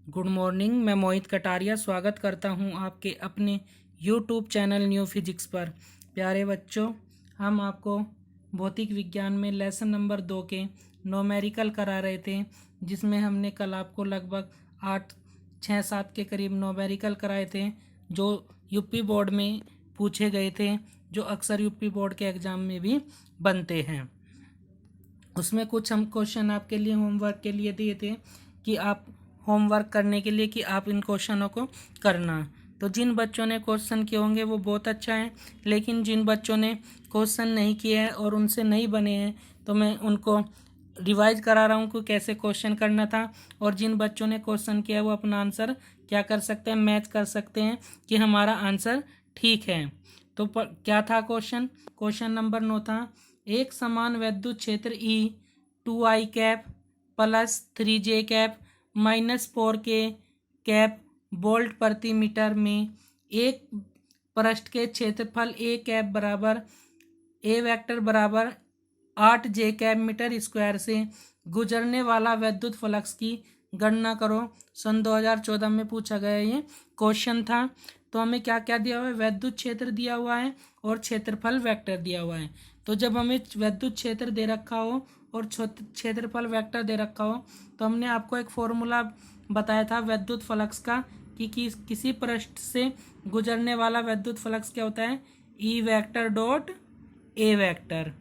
Good morning. मैं मोहित कटारिया स्वागत करता हूं आपके अपने यूट्यूब चैनल न्यू फिजिक्स पर। प्यारे बच्चों, हम आपको भौतिक विज्ञान में लेसन नंबर 2 के नोमेरिकल करा रहे थे, जिसमें हमने कल आपको लगभग 8-6-7 के करीब नोमेरिकल कराए थे जो यूपी बोर्ड में पूछे गए थे, जो अक्सर यूपी बोर्ड के एग्ज़ाम में भी बनते हैं। उसमें कुछ हम क्वेश्चन आपके लिए होमवर्क के लिए दिए थे कि आप होमवर्क करने के लिए कि आप इन क्वेश्चनों को करना। तो जिन बच्चों ने क्वेश्चन किए होंगे वो बहुत अच्छा है, लेकिन जिन बच्चों ने क्वेश्चन नहीं किए हैं और उनसे नहीं बने हैं तो मैं उनको रिवाइज करा रहा हूँ कि कैसे क्वेश्चन करना था। और जिन बच्चों ने क्वेश्चन किया है वो अपना आंसर क्या कर सकते हैं, मैच कर सकते हैं कि हमारा आंसर ठीक है। तो क्या था क्वेश्चन नंबर 9 था, एक समान विद्युत क्षेत्र E 2I cap plus 3J cap -4 के कैप वोल्ट प्रति मीटर में एक पृष्ठ के क्षेत्रफल ए कैप बराबर ए वेक्टर बराबर 8J कैप मीटर स्क्वायर से गुजरने वाला विद्युत फ्लक्स की गणना करो। सन 2014 में पूछा गया ये क्वेश्चन था। तो हमें क्या क्या दिया हुआ है, विद्युत क्षेत्र दिया हुआ है और क्षेत्रफल वेक्टर दिया हुआ है। तो जब हमें विद्युत क्षेत्र दे रखा हो और क्षेत्रफल वेक्टर दे रखा हो तो हमने आपको एक फॉर्मूला बताया था विद्युत फ्लक्स का कि किसी पृष्ठ से गुजरने वाला विद्युत फ्लक्स क्या होता है, E vector dot A vector.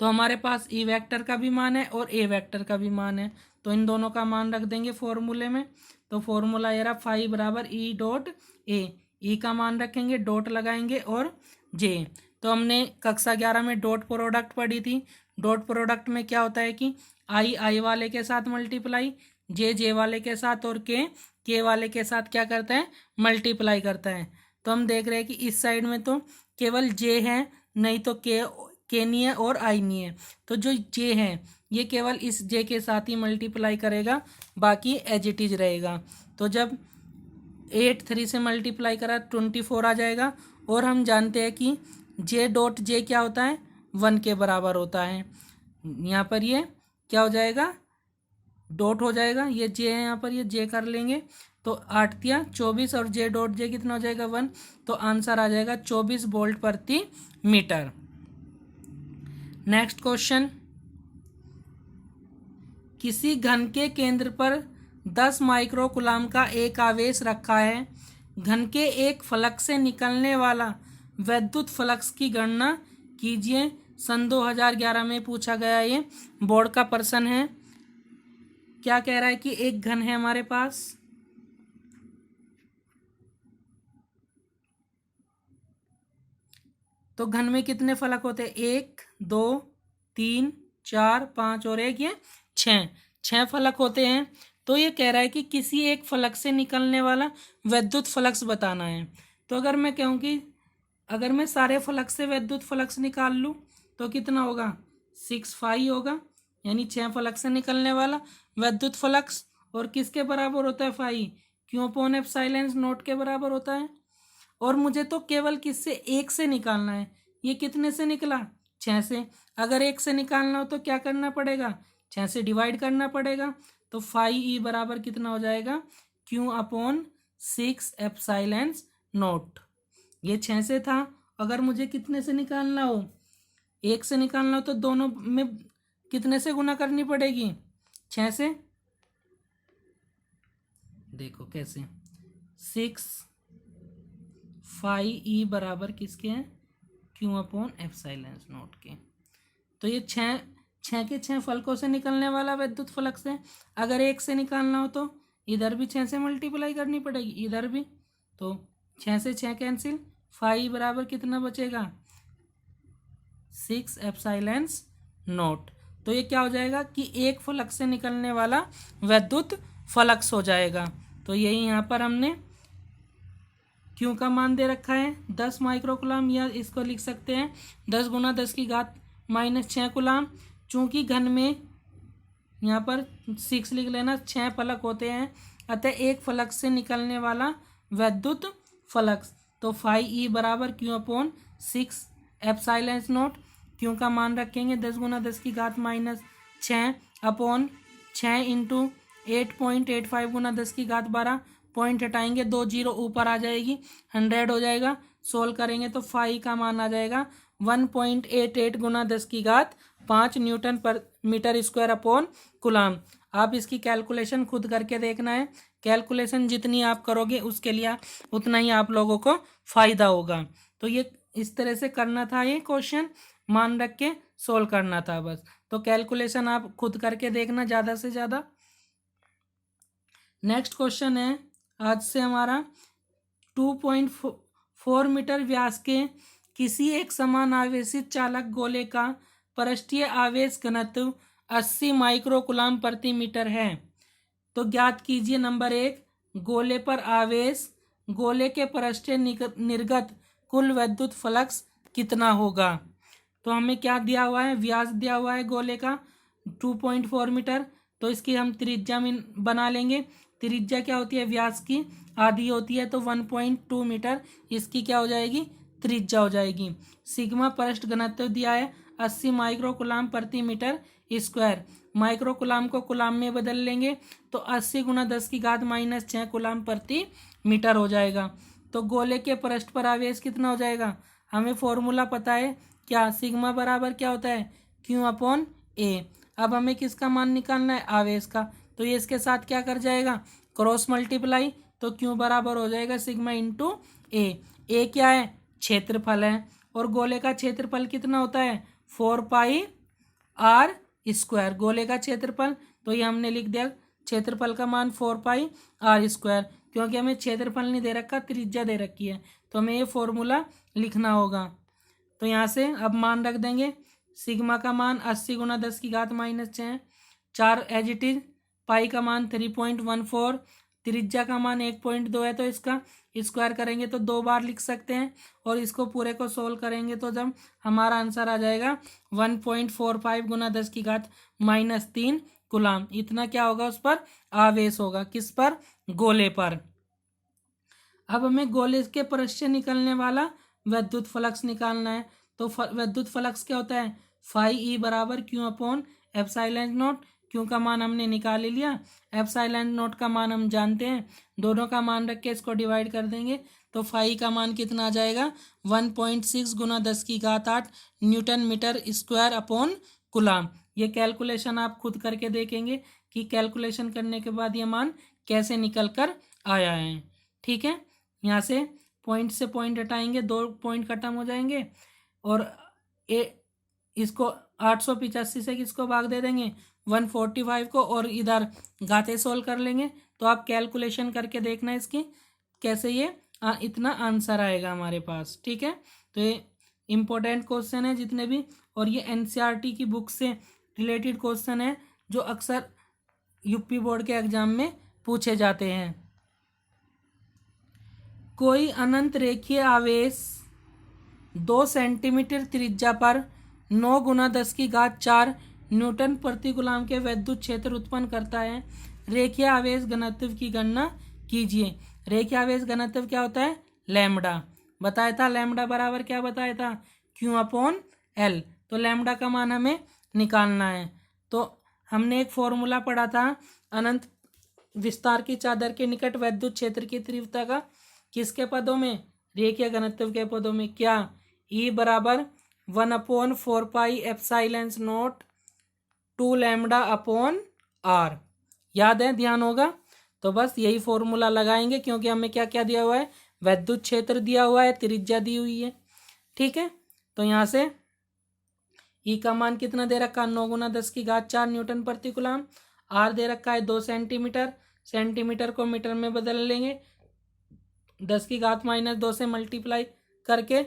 तो हमारे पास ई वेक्टर का भी मान है और ए वेक्टर का भी मान है, तो इन दोनों का मान रख देंगे फॉर्मूले में। तो फॉर्मूला ये रहा फाई बराबर ई डॉट ए, ई का मान रखेंगे, डॉट लगाएंगे और जे। तो हमने कक्षा 11 में डॉट प्रोडक्ट पढ़ी थी। डॉट प्रोडक्ट में क्या होता है कि आई वाले के साथ मल्टीप्लाई, जे वाले के साथ और के वाले के साथ क्या करता है, मल्टीप्लाई करता है। तो हम देख रहे हैं कि इस साइड में तो केवल जे है, नहीं तो के नहीं है और आई नहीं है। तो जो जे है ये केवल इस जे के साथ ही मल्टीप्लाई करेगा, बाकी एज इट इज रहेगा। तो जब 8 3 से मल्टीप्लाई करा 24 आ जाएगा। और हम जानते हैं कि जे डॉट जे क्या होता है, 1 के बराबर होता है। यहाँ पर ये क्या हो जाएगा, डॉट हो जाएगा, ये जे है, यहाँ पर ये जे कर लेंगे तो 8 तिया 24 और जे डॉट जे कितना हो जाएगा 1। तो आंसर आ जाएगा 24 वोल्ट प्रति मीटर। नेक्स्ट क्वेश्चन, किसी घन के केंद्र पर 10 माइक्रोकूलाम का एक आवेश रखा है। घन के एक फलक से निकलने वाला विद्युत फ्लक्स की गणना कीजिए। सन 2011 में पूछा गया ये बोर्ड का प्रश्न है। क्या कह रहा है कि एक घन है हमारे पास, तो घन में कितने फलक होते हैं, 1 2 3 4 5 और एक ये 6 फलक होते हैं। तो ये कह रहा है कि किसी एक फलक से निकलने वाला विद्युत फ्लक्स बताना है। तो अगर मैं कहूँ कि अगर मैं सारे फलक से विद्युत फ्लक्स निकाल लूँ तो कितना होगा, 6 फाई होगा, यानी 6 फलक से निकलने वाला विद्युत फ्लक्स। और किसके बराबर होता है, phi Q upon epsilon naught के बराबर होता है। और मुझे तो केवल किससे, एक से निकालना है। ये कितने से निकला, 6 से। अगर एक से निकालना हो तो क्या करना पड़ेगा, 6 से डिवाइड करना पड़ेगा। तो फाई ई बराबर कितना हो जाएगा, क्यू अपॉन 6 एप्सिलॉन नॉट। ये 6 से था। अगर मुझे कितने से निकालना हो, एक से निकालना हो तो दोनों में कितने से गुना करनी पड़ेगी, 6 से। देखो कैसे, 6 फाई ई बराबर किसके हैं, क्यू अपॉन एप्सिलॉन नॉट के। तो ये 6 के 6 फलकों से निकलने वाला विद्युत फ्लक्स है। अगर एक से निकालना हो तो इधर भी 6 से मल्टीप्लाई करनी पड़ेगी, इधर भी। तो 6 से 6 कैंसिल, फाई बराबर कितना बचेगा, 6 एप्सिलॉन नॉट। तो ये क्या हो जाएगा कि एक फलक से निकलने वाला विद्युत फ्लक्स हो जाएगा। तो यही यहाँ पर हमने क्यू का मान दे रखा है 10 माइक्रोकूलाम, या इसको लिख सकते हैं 10 गुना 10 की घात -6 कूलाम। चूँकि घन में यहाँ पर 6 लिख लेना, 6 फलक होते हैं, अतः एक फलक से निकलने वाला विद्युत फ्लक्स। तो फाई ई बराबर Q upon 6 epsilon not. Q का मान रखेंगे 10 गुना 10 की घात -6 अपॉन 6 इंटू 8.85 गुना 10 की घात 12, पॉइंट हटाएंगे 2 जीरो ऊपर आ जाएगी, 100 हो जाएगा। सोल्व करेंगे तो फाई का मान आ जाएगा 1.88 गुना 10 की घात 5 न्यूटन पर मीटर स्क्वायर अपॉन कूलाम। आप इसकी कैलकुलेशन खुद करके देखना है। कैलकुलेशन जितनी आप करोगे उसके लिए उतना ही आप लोगों को फायदा होगा। तो ये इस तरह से करना था, ये क्वेश्चन मान रख के सोल्व करना था बस। तो कैलकुलेशन आप खुद करके देखना ज़्यादा से ज़्यादा। नेक्स्ट क्वेश्चन है आज से हमारा 2.4 मीटर व्यास के किसी एक समान आवेशित चालक गोले का पृष्ठीय आवेश घनत्व 80 माइक्रोकूलाम प्रति मीटर है। तो ज्ञात कीजिए नंबर 1, गोले पर आवेश, गोले के पृष्ठीय निर्गत कुल विद्युत फ्लक्स कितना होगा। तो हमें क्या दिया हुआ है, व्यास दिया हुआ है गोले का 2.4 मीटर। तो इसकी हम त्रिज्या में बना लेंगे। त्रिज्या क्या होती है, व्यास की आधी होती है, तो 1.2 मीटर इसकी क्या हो जाएगी, त्रिज्या हो जाएगी। सिग्मा पृष्ठ घनत्व दिया है 80 माइक्रोकूलाम प्रति मीटर स्क्वायर। माइक्रोकूलाम को कूलाम में बदल लेंगे तो 80 गुना 10 की घात -6 कूलाम प्रति मीटर हो जाएगा। तो गोले के पृष्ठ पर आवेश कितना हो जाएगा, हमें फॉर्मूला पता है क्या, सिग्मा बराबर क्या होता है, क्यू अपॉन ए। अब हमें किसका मान निकालना है, आवेश का। तो ये इसके साथ क्या कर जाएगा, क्रॉस मल्टीप्लाई। तो क्यू बराबर हो जाएगा सिग्मा इंटू ए। ए क्या है, क्षेत्रफल है, और गोले का क्षेत्रफल कितना होता है 4 पाई आर स्क्वायर, गोले का क्षेत्रफल। तो ये हमने लिख दिया क्षेत्रफल का मान 4 पाई आर स्क्वायर, क्योंकि हमें क्षेत्रफल नहीं दे रखा, त्रिज्या दे रखी है, तो हमें ये फॉर्मूला लिखना होगा। तो यहाँ से अब मान रख देंगे, सिग्मा का मान 80 गुना 10 की घात -6, 4 एज इट इज, पाई का मान 3.14, त्रिज्या का मान 1.2 है, तो इसका स्क्वायर करेंगे तो 2 बार लिख सकते हैं, और इसको पूरे को सोल्व करेंगे तो जब हमारा आंसर आ जाएगा 1.45 गुना 10 की घात -3 कूलाम। इतना क्या होगा, उस पर आवेश होगा, किस पर, गोले पर। अब हमें गोले के पृष्ठ से निकलने वाला विद्युत फ्लक्स निकालना है। तो विद्युत फ्लक्स क्या होता है, फाई ई बराबर Q upon epsilon not. Q का मान हमने निकाल ही लिया, एप्सिलॉन नॉट का मान हम जानते हैं, दोनों का मान रख के इसको डिवाइड कर देंगे तो फाई का मान कितना आ जाएगा 1.6 गुना 10 की घात 8 newton metre square upon coulomb. ये कैलकुलेशन आप खुद करके देखेंगे कि कैलकुलेशन करने के बाद ये मान कैसे निकल कर आया है। ठीक है, यहाँ से पॉइंट से पॉइंट हटाएंगे, 2 पॉइंट खत्म हो जाएंगे, और इसको 885 से किसको भाग दे देंगे 145 को, और इधर घाते सोल्व कर लेंगे। तो आप कैलकुलेशन करके देखना इसकी कैसे ये इतना आंसर आएगा हमारे पास। ठीक है, तो ये इम्पोर्टेंट क्वेश्चन है जितने भी, और ये एनसीईआरटी की बुक से रिलेटेड क्वेश्चन है जो अक्सर यूपी बोर्ड के एग्जाम में पूछे जाते हैं। कोई अनंत रेखीय आवेश 2 सेंटीमीटर त्रिज्या पर 9 गुना 10 की घात 4 न्यूटन प्रति कूलाम के विद्युत क्षेत्र उत्पन्न करता है। रेखीय आवेश घनत्व की गणना कीजिए। रेखीय आवेश घनत्व क्या होता है, लैम्बडा बताया था। लैम्बडा बराबर क्या बताया था, क्यू अपॉन एल। तो लैम्बडा का मान हमें निकालना है। तो हमने एक फॉर्मूला पढ़ा था, अनंत विस्तार की चादर के निकट विद्युत क्षेत्र की तीव्रता का, किसके पदों में, रेखीय घनत्व के पदों में। क्या, ई बराबर 1/4 pi epsilon naught 2 lambda upon R. याद है, ध्यान होगा। तो बस यही फॉर्मूला लगाएंगे, क्योंकि हमें क्या क्या दिया हुआ है, विद्युत क्षेत्र दिया हुआ है, त्रिज्या दी हुई है। ठीक है, तो यहाँ से ई का मान कितना दे रखा, 9 गुना 10 की घात 4 न्यूटन प्रति कूलाम। आर दे रखा है 2 सेंटीमीटर, सेंटीमीटर को मीटर में बदल लेंगे, 10 की घात -2 से मल्टीप्लाई करके।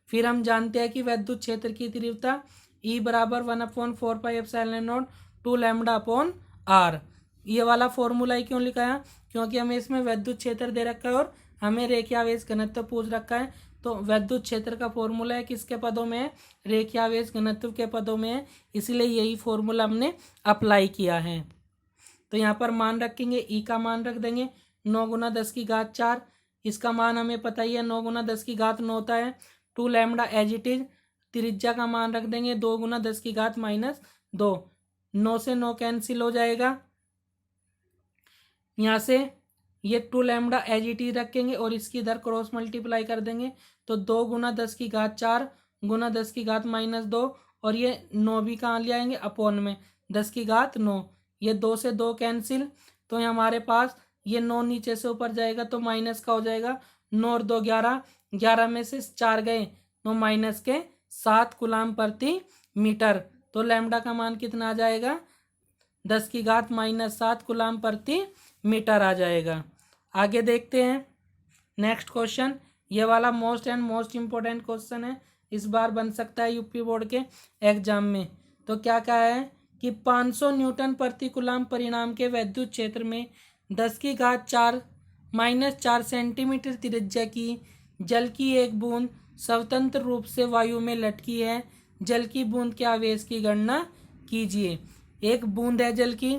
फिर हम जानते हैं कि विद्युत क्षेत्र की तीव्रता ई बराबर 1/4 pi epsilon naught 2 lambda upon R. ये वाला फॉर्मूला ही क्यों लिखा है, क्योंकि हमें इसमें विद्युत क्षेत्र दे रखा है और हमें रेखीय आवेश घनत्व पूछ रखा है। तो विद्युत क्षेत्र का फॉर्मूला है किसके पदों में है, रेखीय आवेश घनत्व के पदों में है, इसलिए यही फॉर्मूला हमने अप्लाई किया है। तो यहाँ पर मान रखेंगे, ई का मान रख देंगे 9 गुना 10 की घात 4, इसका मान हमें पता ही है 9 गुना 10 की घात 9 होता है, 2 लैम्बडा एज इट इज। त्रिज्या का मान रख देंगे 2 गुना 10 की घात -2, 9 से 9 कैंसिल हो जाएगा। यहाँ से ये 2 लैम्डा एज इट इज रखेंगे और इसकी इधर क्रॉस मल्टीप्लाई कर देंगे, तो 2 गुना 10 की घात 4 गुना 10 की घात -2, और ये 9 भी कहाँ ले आएंगे अपॉन में 10 की घात 9, ये 2 से 2 कैंसिल, तो हमारे पास ये 9 नीचे से ऊपर जाएगा तो माइनस का हो जाएगा, 9 और 2 11, 11 में से 4 गए तो माइनस के 7 कूलाम प्रति मीटर, तो लैम्डा का मान कितना आ जाएगा 10 की घात -7 कूलाम प्रति मीटर आ जाएगा। आगे देखते हैं नेक्स्ट क्वेश्चन, ये वाला most and most important question है, इस बार बन सकता है यूपी बोर्ड के एग्जाम में। तो क्या कहा है कि 500 न्यूटन प्रति कूलाम परिणाम के वैद्युत क्षेत्र में 10 की घात 4 -4 सेंटीमीटर त्रिज्या की जल की एक बूंद स्वतंत्र रूप से वायु में लटकी है, जल की बूंद के आवेश की गणना कीजिए। एक बूंद है जल की,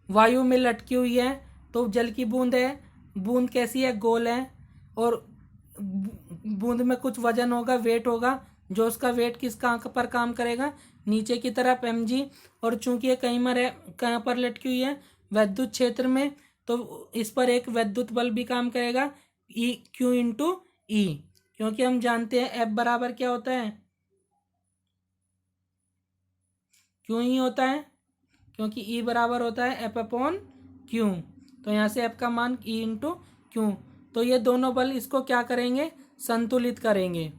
वायु में लटकी हुई है, तो जल की बूंद है, बूंद कैसी है गोल है, और बूंद में कुछ वजन होगा, वेट होगा, जो उसका वेट किस पर काम करेगा नीचे की तरफ mg, और चूंकि ये कहीं पर लटकी हुई है वैद्युत क्षेत्र में, तो इस पर एक वैद्युत बल भी काम करेगा E Q इंटू ई, क्योंकि हम जानते हैं F बराबर क्या होता है क्यों ही होता है, क्योंकि E बराबर होता है F अपॉन Q, तो यहाँ से F का मान E इंटू Q, तो ये दोनों बल इसको क्या करेंगे संतुलित करेंगे।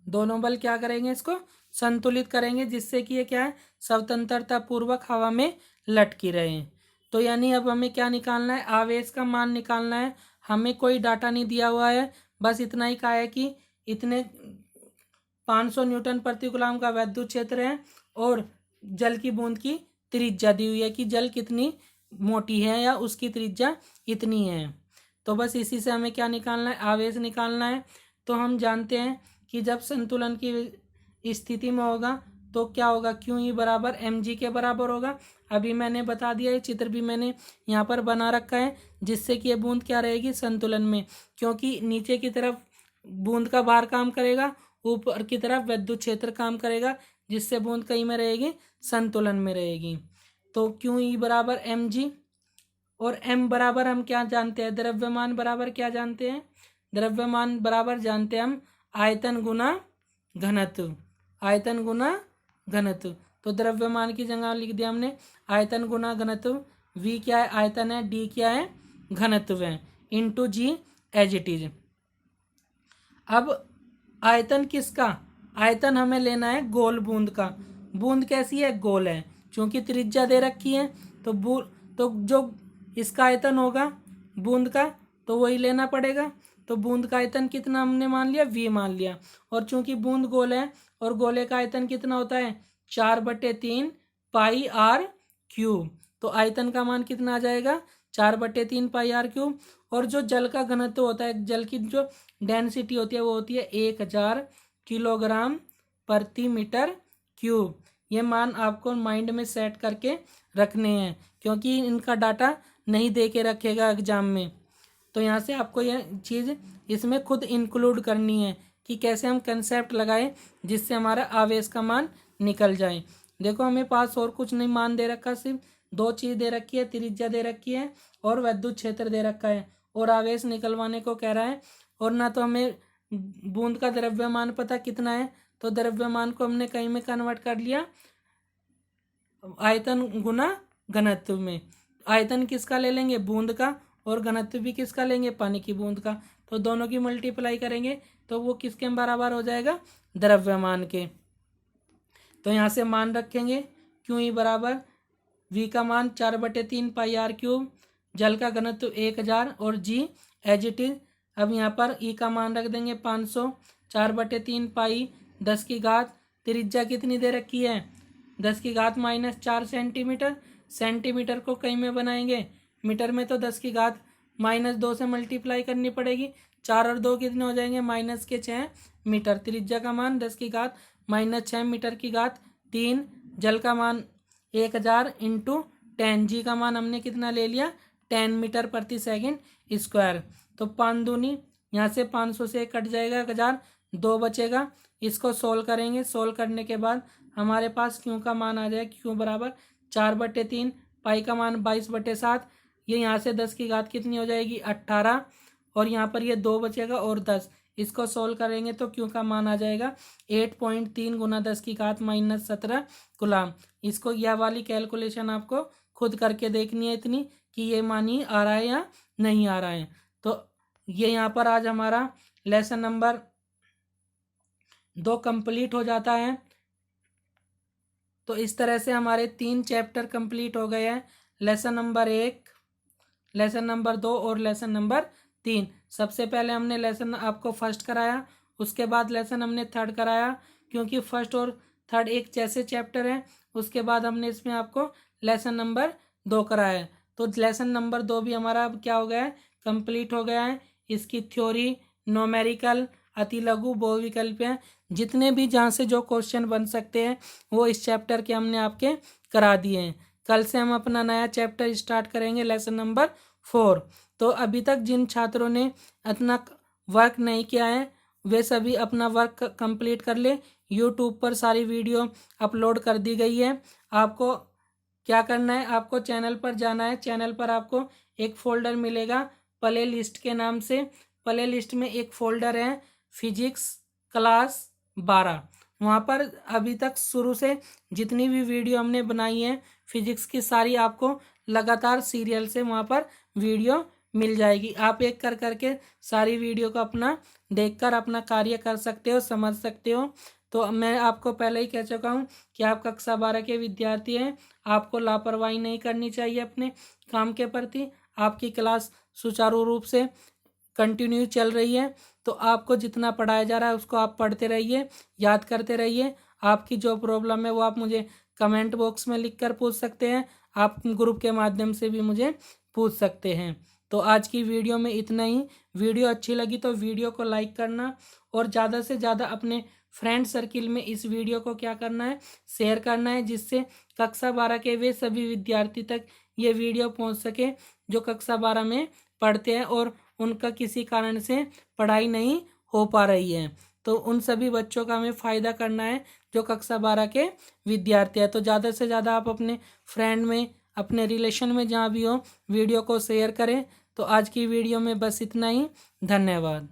दोनों बल क्या करेंगे इसको संतुलित करेंगे, जिससे कि ये क्या है स्वतंत्रता पूर्वक हवा में लटकी रहे। तो यानी अब हमें क्या निकालना है आवेश का मान निकालना है, हमें कोई डाटा नहीं दिया हुआ है, बस इतना ही कहा है कि इतने 500 न्यूटन प्रति कूलाम का वैद्युत क्षेत्र है और जल की बूंद की त्रिज्या दी हुई है कि जल कितनी मोटी है या उसकी त्रिज्या इतनी है। तो बस इसी से हमें क्या निकालना है आवेश निकालना है। तो हम जानते हैं कि जब संतुलन की स्थिति में होगा तो क्या होगा क्यू ई बराबर mg के बराबर होगा। अभी मैंने बता दिया, ये चित्र भी मैंने यहाँ पर बना रखा है, जिससे कि ये बूंद क्या रहेगी संतुलन में, क्योंकि नीचे की तरफ बूंद का भार काम करेगा, ऊपर की तरफ विद्युत क्षेत्र काम करेगा, जिससे बूंद कहीं में रहेगी संतुलन में रहेगी। तो क्यू ई बराबर mg, और m बराबर हम क्या जानते हैं द्रव्यमान बराबर क्या जानते हैं, द्रव्यमान बराबर जानते हैं हम आयतन गुना घनत्व, आयतन गुना घनत्व। तो द्रव्यमान की जगह लिख दिया हमने आयतन गुना घनत्व, v क्या है आयतन है, d क्या है घनत्व है, into g as it is. अब आयतन किसका, आयतन हमें लेना है गोल बूंद का, बूंद कैसी है गोल है, क्योंकि त्रिज्या दे रखी है, तो जो इसका आयतन होगा बूंद का तो वही लेना पड़ेगा। तो बूंद का आयतन कितना हमने मान लिया v मान लिया, और चूंकि बूंद गोल है और गोले का आयतन कितना होता है 4/3 पाई आर क्यूब, तो आयतन का मान कितना आ जाएगा 4/3 पाई आर क्यूब। और जो जल का घनत्व होता है, जल की जो डेंसिटी होती है वो होती है 1000 किलोग्राम प्रति मीटर क्यूब। ये मान आपको माइंड में सेट करके रखने हैं, क्योंकि इनका डाटा नहीं दे के रखेगा एग्जाम में, तो यहाँ से आपको यह चीज़ इसमें खुद इंक्लूड करनी है कि कैसे हम कंसेप्ट लगाएं जिससे हमारा आवेश का मान निकल जाए। देखो हमें पास और कुछ नहीं मान दे रखा, सिर्फ दो चीज़ दे रखी है, त्रिज्या दे रखी है और विद्युत क्षेत्र दे रखा है, और आवेश निकलवाने को कह रहा है। और ना तो हमें बूंद का द्रव्यमान पता कितना है, तो द्रव्यमान को हमने कहीं में कन्वर्ट कर लिया आयतन गुना घनत्व में। आयतन किसका ले लेंगे बूंद का, और घनत्व भी किसका लेंगे पानी की बूंद का, तो दोनों की मल्टीप्लाई करेंगे तो वो किसके बराबर हो जाएगा द्रव्यमान के। तो यहाँ से मान रखेंगे क्यू ई बराबर v का मान 4/3 पाई आर क्यूब, जल का घनत्व 1000 और g एज इट इज। अब यहाँ पर e का मान रख देंगे 500, 4/3 पाई 10 की घात, त्रिज्या कितनी दे रखी है 10 की घात -4 सेंटीमीटर, सेंटीमीटर को कहीं में बनाएंगे मीटर में, तो 10 की घात -2 से मल्टीप्लाई करनी पड़ेगी, 4 और 2 कितने हो जाएंगे -6 मीटर। त्रिज्या का मान 10 की घात -6 मीटर की घात 3, जल का मान 1000 इंटू 10, जी का मान हमने कितना ले लिया 10 मीटर प्रति सेकंड स्क्वायर। तो 5 दूनी, यहाँ से 500 से कट जाएगा, 1000, 2 बचेगा। इसको सोल्व करेंगे। सोल्व करने के बाद हमारे पास क्यू का मान आ जाएगा, क्यू बराबर 4/3, पाई का मान 22/7। ये यहाँ से 10 की घात कितनी हो जाएगी, 18, और यहाँ पर ये 2 बचेगा और 10। इसको सोल्व करेंगे तो क्यू का मान आ जाएगा 8.3 गुना 10 की घात -17 कूलाम। इसको यह वाली कैलकुलेशन आपको खुद करके देखनी है इतनी, कि ये मान ही आ रहा है या नहीं आ रहा है। तो ये यहाँ पर आज हमारा लेसन नंबर 2 कंप्लीट हो जाता है। तो इस तरह से हमारे 3 चैप्टर कंप्लीट हो गए हैं, लेसन नंबर 1, लेसन नंबर 2 और लेसन नंबर 3। सबसे पहले हमने लेसन आपको फर्स्ट कराया, उसके बाद लेसन हमने थर्ड कराया, क्योंकि फर्स्ट और थर्ड एक जैसे चैप्टर हैं। उसके बाद हमने इसमें आपको लेसन नंबर 2 कराया है। तो लेसन नंबर 2 भी हमारा अब क्या हो गया है, कंप्लीट हो गया है। इसकी थ्योरी, न्यूमेरिकल, अति लघु, बहुविकल्प, जितने भी जहाँ से जो क्वेश्चन बन सकते हैं वो इस चैप्टर के हमने आपके करा दिए हैं। कल से हम अपना नया चैप्टर स्टार्ट करेंगे, लेसन नंबर 4। तो अभी तक जिन छात्रों ने अपना वर्क नहीं किया है वे सभी अपना वर्क कंप्लीट कर ले। यूट्यूब पर सारी वीडियो अपलोड कर दी गई है। आपको क्या करना है, आपको चैनल पर जाना है। चैनल पर आपको एक फोल्डर मिलेगा प्ले लिस्ट के नाम से। प्ले लिस्ट में एक फोल्डर है फिजिक्स क्लास 12। वहाँ पर अभी तक शुरू से जितनी भी वीडियो हमने बनाई है फिजिक्स की, सारी आपको लगातार सीरियल से वहाँ पर वीडियो मिल जाएगी। आप एक कर करके सारी वीडियो को अपना देखकर अपना कार्य कर सकते हो, समझ सकते हो। तो मैं आपको पहले ही कह चुका हूँ कि आप कक्षा 12 के विद्यार्थी हैं, आपको लापरवाही नहीं करनी चाहिए अपने काम के प्रति। आपकी क्लास सुचारू रूप से कंटिन्यू चल रही है, तो आपको जितना पढ़ाया जा रहा है उसको आप पढ़ते रहिए, याद करते रहिए। आपकी जो प्रॉब्लम है वो आप मुझे कमेंट बॉक्स में लिखकर पूछ सकते हैं, आप ग्रुप के माध्यम से भी मुझे पूछ सकते हैं। तो आज की वीडियो में इतना ही। वीडियो अच्छी लगी तो वीडियो को लाइक करना, और ज़्यादा से ज़्यादा अपने फ्रेंड सर्किल में इस वीडियो को क्या करना है, शेयर करना है, जिससे कक्षा 12 के वे सभी विद्यार्थी तक ये वीडियो पहुंच सके जो कक्षा 12 में पढ़ते हैं और उनका किसी कारण से पढ़ाई नहीं हो पा रही है। तो उन सभी बच्चों का हमें फ़ायदा करना है जो कक्षा 12 के विद्यार्थी हैं। तो ज़्यादा से ज़्यादा आप अपने फ्रेंड में, अपने रिलेशन में जहाँ भी हो, वीडियो को शेयर करें। तो आज की वीडियो में बस इतना ही। धन्यवाद।